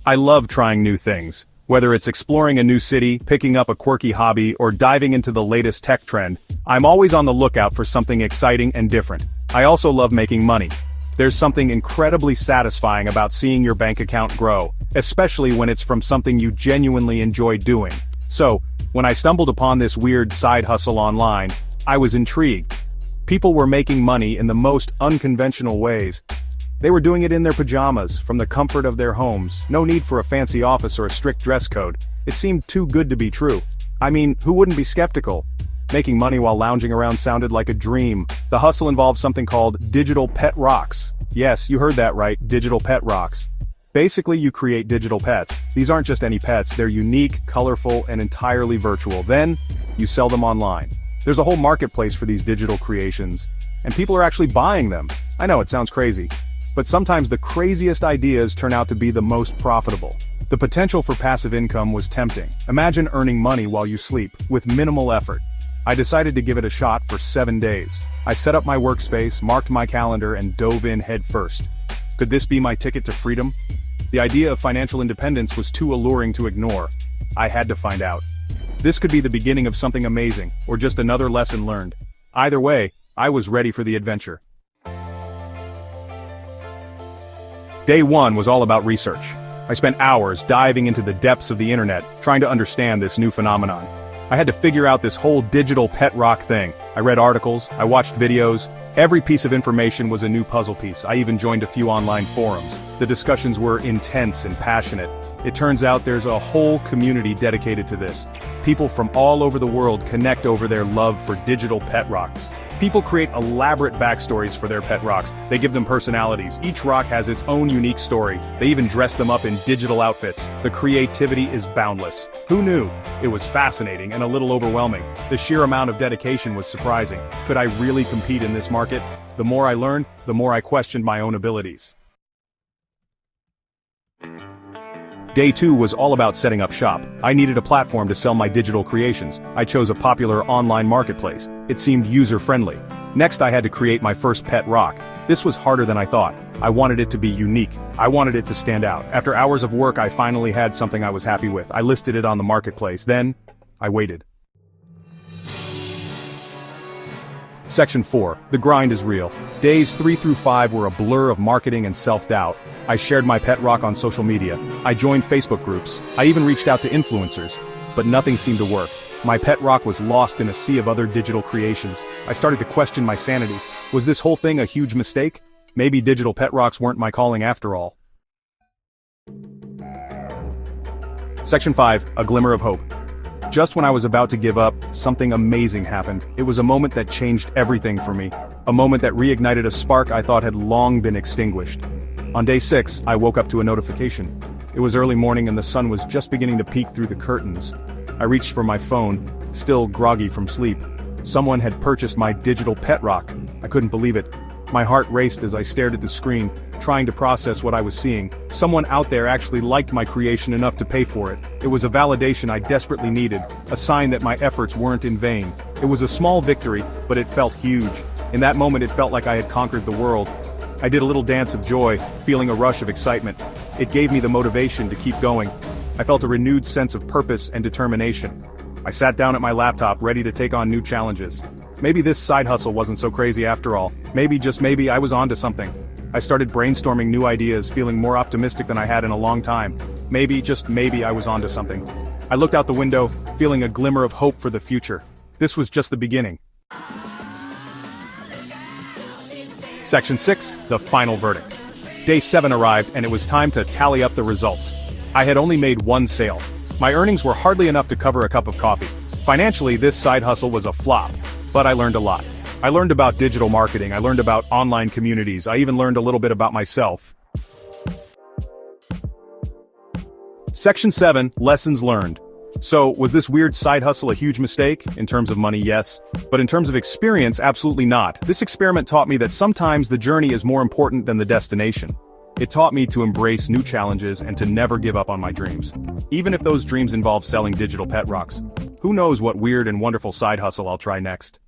I love trying new things. Whether it's exploring a new city, picking up a quirky hobby, or diving into the latest tech trend, I'm always on the lookout for something exciting and different. I also love making money. There's something incredibly satisfying about seeing your bank account grow, especially when it's from something you genuinely enjoy doing. So, when I stumbled upon this weird side hustle online, I was intrigued. People were making money in the most unconventional ways. They were doing it in their pajamas, from the comfort of their homes, no need for a fancy office or a strict dress code. It seemed too good to be true. I mean, who wouldn't be skeptical? Making money while lounging around sounded like a dream. The hustle involved something called digital pet rocks. Yes, you heard that right, digital pet rocks. Basically, you create digital pets. These aren't just any pets, they're unique, colorful, and entirely virtual. Then, you sell them online. There's a whole marketplace for these digital creations, and people are actually buying them. I know it sounds crazy, but sometimes the craziest ideas turn out to be the most profitable. The potential for passive income was tempting. Imagine earning money while you sleep, with minimal effort. I decided to give it a shot for 7 days. I set up my workspace, marked my calendar, and dove in head first. Could this be my ticket to freedom? The idea of financial independence was too alluring to ignore. I had to find out. This could be the beginning of something amazing, or just another lesson learned. Either way, I was ready for the adventure. Day 1 was all about research. I spent hours diving into the depths of the internet, trying to understand this new phenomenon. I had to figure out this whole digital pet rock thing. I read articles, I watched videos. Every piece of information was a new puzzle piece. I even joined a few online forums. The discussions were intense and passionate. It turns out there's a whole community dedicated to this. People from all over the world connect over their love for digital pet rocks. People create elaborate backstories for their pet rocks. They give them personalities. Each rock has its own unique story. They even dress them up in digital outfits. The creativity is boundless. Who knew? It was fascinating and a little overwhelming. The sheer amount of dedication was surprising. Could I really compete in this market? The more I learned, the more I questioned my own abilities. Day 2 was all about setting up shop. I needed a platform to sell my digital creations. I chose a popular online marketplace. It seemed user-friendly. Next, I had to create my first pet rock. This was harder than I thought. I wanted it to be unique. I wanted it to stand out. After hours of work, I finally had something I was happy with. I listed it on the marketplace. Then, I waited. Section 4. The grind is real. Days 3 through 5 were a blur of marketing and self-doubt. I shared my pet rock on social media. I joined Facebook groups. I even reached out to influencers. But nothing seemed to work. My pet rock was lost in a sea of other digital creations. I started to question my sanity. Was this whole thing a huge mistake? Maybe digital pet rocks weren't my calling after all. Section 5. A glimmer of hope. Just when I was about to give up, something amazing happened. It was a moment that changed everything for me. A moment that reignited a spark I thought had long been extinguished. On day 6, I woke up to a notification. It was early morning and the sun was just beginning to peek through the curtains. I reached for my phone, still groggy from sleep. Someone had purchased my digital pet rock. I couldn't believe it. My heart raced as I stared at the screen, trying to process what I was seeing. Someone out there actually liked my creation enough to pay for it. It was a validation I desperately needed, a sign that my efforts weren't in vain. It was a small victory, but it felt huge. In that moment it felt like I had conquered the world. I did a little dance of joy, feeling a rush of excitement. It gave me the motivation to keep going. I felt a renewed sense of purpose and determination. I sat down at my laptop, ready to take on new challenges. Maybe this side hustle wasn't so crazy after all. Maybe, just maybe, I was onto something. I started brainstorming new ideas, feeling more optimistic than I had in a long time. Maybe, just maybe, I was onto something. I looked out the window, feeling a glimmer of hope for the future. This was just the beginning. Section 6, the final verdict. Day 7 arrived and it was time to tally up the results. I had only made one sale. My earnings were hardly enough to cover a cup of coffee. Financially, this side hustle was a flop, but I learned a lot. I learned about digital marketing, I learned about online communities, I even learned a little bit about myself. Section 7, lessons learned. So, was this weird side hustle a huge mistake? In terms of money, yes. But in terms of experience, absolutely not. This experiment taught me that sometimes the journey is more important than the destination. It taught me to embrace new challenges and to never give up on my dreams. Even if those dreams involve selling digital pet rocks. Who knows what weird and wonderful side hustle I'll try next?